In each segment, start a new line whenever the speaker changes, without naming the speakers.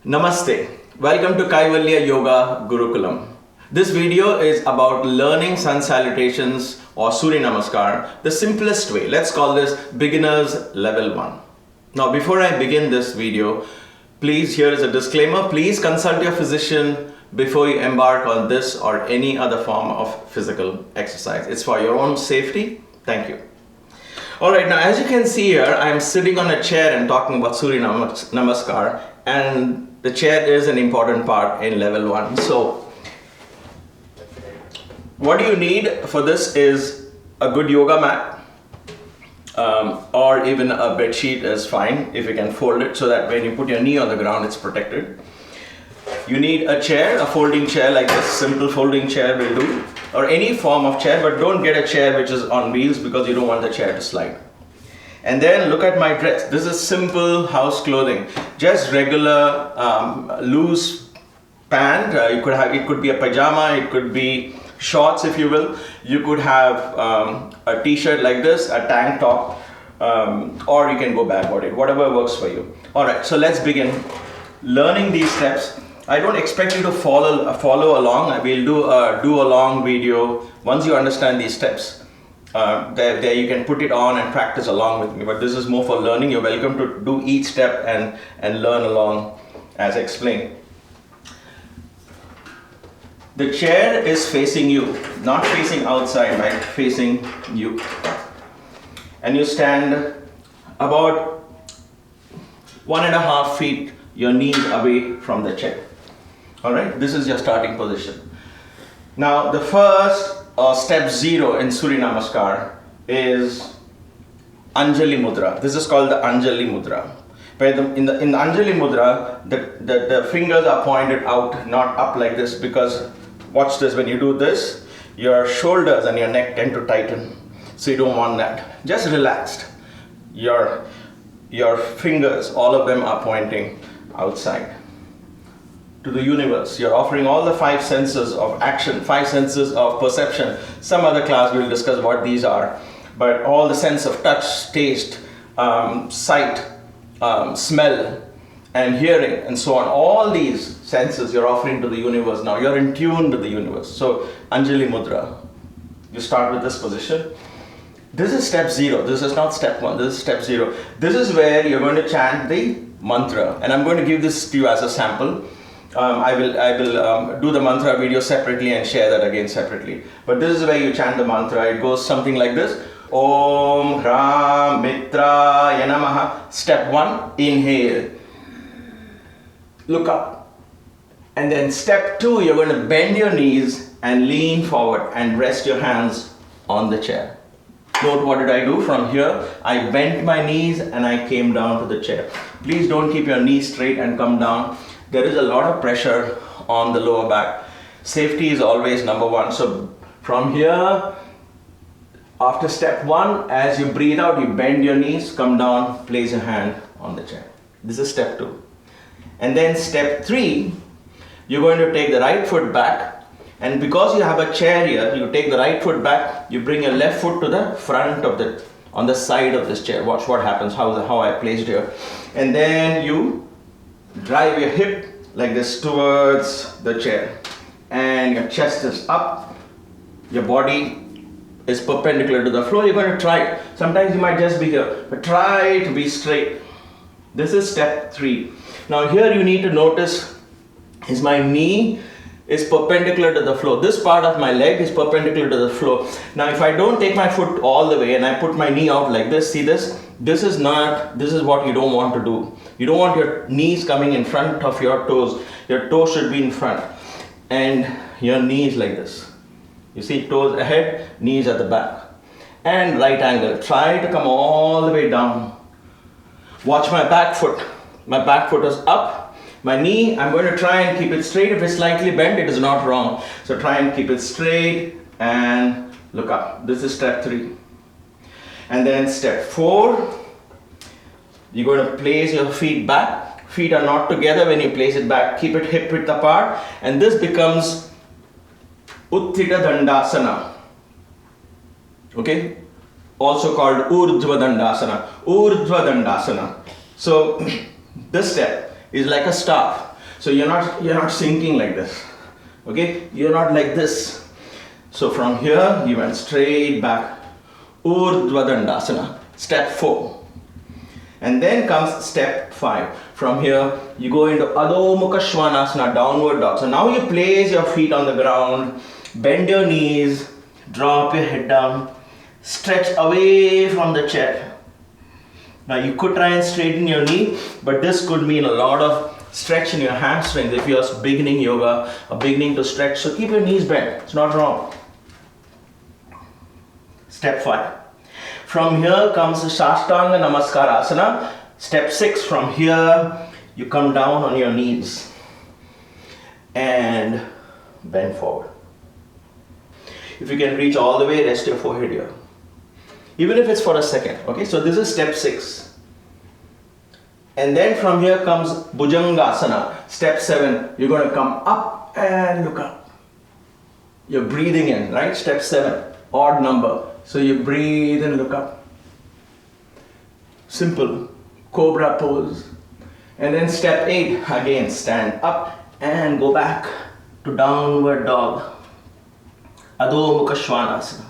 Namaste. Welcome to Kaivalya Yoga Gurukulam. This video is about learning Sun Salutations or Suryanamaskar the simplest way. Let's call this beginners level 1. Now before I begin this video, please, here is a disclaimer. Please consult your physician before you embark on this or any other form of physical exercise. It's for your own safety. Thank you. Alright, now as you can see here, I am sitting on a chair and talking about Suryanamaskar, and the chair is an important part in level 1. So what you need for this is a good yoga mat, or even a bed sheet is fine if you can fold it so that when you put your knee on the ground it's protected. You need a chair, a folding chair like this, simple folding chair will do, or any form of chair, but don't get a chair which is on wheels because you don't want the chair to slide. And then look at my dress. This is simple house clothing, just regular loose pant. It could be a pajama, it could be shorts if you will. You could have a t-shirt like this, a tank top, or you can go barefooted, whatever works for you. Alright, so let's begin learning these steps. I don't expect you to follow along. I will do a do-along video once you understand these steps. There you can put it on and practice along with me, but this is more for learning. You're welcome to do each step and learn along as I explain. The chair is facing you, not facing outside, right? Facing you. And you stand about 1.5 feet, your knees away from the chair. Alright, this is your starting position. Now the first step 0 in Suryanamaskar is Anjali Mudra. This is called the Anjali Mudra. Where in the Anjali Mudra, the fingers are pointed out, not up like this, because watch this, when you do this, your shoulders and your neck tend to tighten. So you don't want that. Just relaxed. Your fingers, all of them are pointing outside to the universe. You're offering all the 5 senses of action, 5 senses of perception. Some other class we'll discuss what these are, but all the sense of touch, taste, sight, smell and hearing and so on, all these senses you're offering to the universe now. You're in tune with the universe. So Anjali Mudra, you start with this position. This is step 0. This is not step 1. This is step 0. This is where you're going to chant the mantra, and I'm going to give this to you as a sample. I will do the mantra video separately and share that again separately. But this is where you chant the mantra. It goes something like this. Om Hram Mitraya Namaha. Step 1, inhale. Look up. And then step 2, you're going to bend your knees and lean forward and rest your hands on the chair. Note, what did I do from here? I bent my knees and I came down to the chair. Please don't keep your knees straight and come down. There is a lot of pressure on the lower back. Safety is always number 1. So from here, after step 1, as you breathe out, you bend your knees, come down, place your hand on the chair. This is step 2. And then step 3, you're going to take the right foot back, and because you have a chair here, you take the right foot back, you bring your left foot to the front of on the side of this chair. Watch what happens, how I placed here. And then you drive your hip like this towards the chair, and your chest is up, your body is perpendicular to the floor. You're going to try it. Sometimes you might just be here, but try to be straight. This is step 3. Now here you need to notice is my knee is perpendicular to the floor. This part of my leg is perpendicular to the floor. Now if I don't take my foot all the way and I put my knee out like this, see this? This is what you don't want to do. You don't want your knees coming in front of your toes. Your toes should be in front and your knees like this. You see, toes ahead, knees at the back. And right angle. Try to come all the way down. Watch my back foot. My back foot is up. My knee, I'm going to try and keep it straight. If it's slightly bent, it is not wrong. So try and keep it straight and look up. This is step 3. And then step 4, you're going to place your feet back. Feet are not together when you place it back. Keep it hip width apart. And this becomes Utthita Dandasana. Okay? Also called Urdhva Dandasana. Urdhva Dandasana. So this step is like a staff. So you're not sinking like this. Okay, you're not like this. So from here you went straight back, Urdhva Dandasana, step 4. And then comes step 5. From here you go into Adho Mukha Svanasana, downward dog. So now you place your feet on the ground, bend your knees, drop your head down, stretch away from the chair. Now you could try and straighten your knee, but this could mean a lot of stretch in your hamstrings if you're beginning yoga or beginning to stretch. So keep your knees bent, it's not wrong. Step 5. From here comes the Shashtanga Namaskar Asana. Step 6, from here you come down on your knees and bend forward. If you can reach all the way, rest your forehead here. Even if it's for a second. Okay, so this is step 6. And then from here comes Bhujangasana. Step 7, you're going to come up and look up. You're breathing in, right? Step 7, odd number. So you breathe and look up. Simple. Cobra pose. And then step 8, again stand up and go back to downward dog. Adho Mukha Svanasana.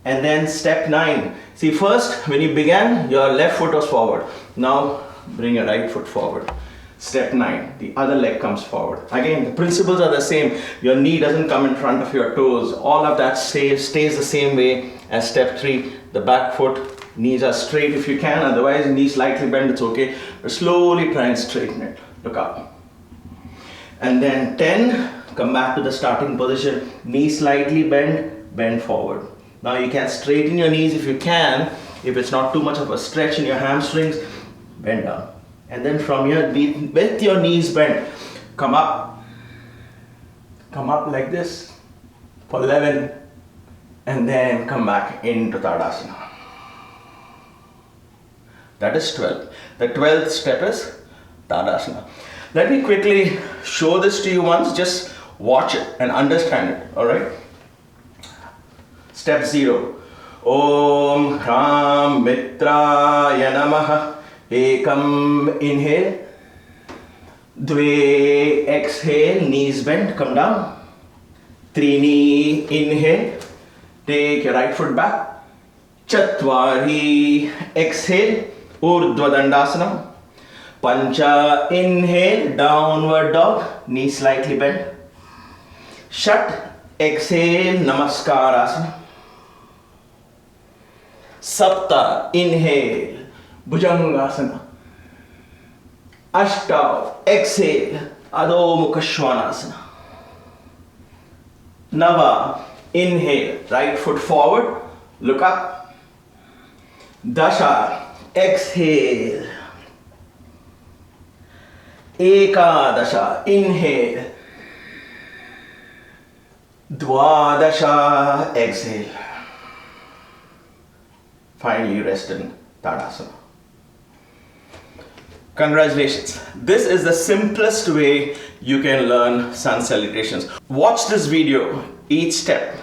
And then step 9. See, first when you began, your left foot was forward. Now bring your right foot forward. Step 9, the other leg comes forward. Again, the principles are the same. Your knee doesn't come in front of your toes. All of that stays the same way as step 3. The back foot, knees are straight if you can. Otherwise, knees slightly bent, it's okay. But slowly try and straighten it. Look up. And then 10, come back to the starting position. Knee slightly bent, bend forward. Now you can straighten your knees if you can. If it's not too much of a stretch in your hamstrings, bend down. And then from here, with your knees bent, come up. Come up like this for 11. And then come back into Tadasana. That is 12. The 12th step is Tadasana. Let me quickly show this to you once. Just watch it and understand it. Alright? Step 0. Om Hram Mitraya Namaha. Ekam, inhale. Dve, exhale. Knees bent, come down. Trini, inhale. Take your right foot back. Chatvari, exhale. Urdhva Dandasana. Pancha, inhale. Downward dog. Knee slightly bent. Shat, exhale. Namaskar Asana. Sapta, inhale. Bhujangasana. Ashtav, exhale. Adho Mukha Svanasana. Nava, inhale. Right foot forward. Look up. Dasha, exhale. Ekadasha, inhale. Dwadasha, exhale. Finally rest in Tadasana. Congratulations. This is the simplest way you can learn Sun Salutations. Watch this video, each step,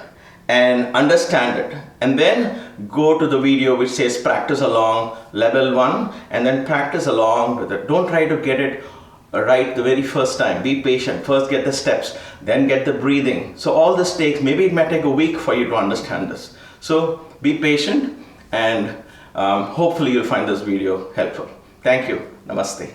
and understand it. And then go to the video which says practice along level 1 and then practice along with it. Don't try to get it right the very first time. Be patient. First get the steps, then get the breathing. So all this takes, maybe it might take a week for you to understand this. So be patient and hopefully you'll find this video helpful. Thank you. Namaste.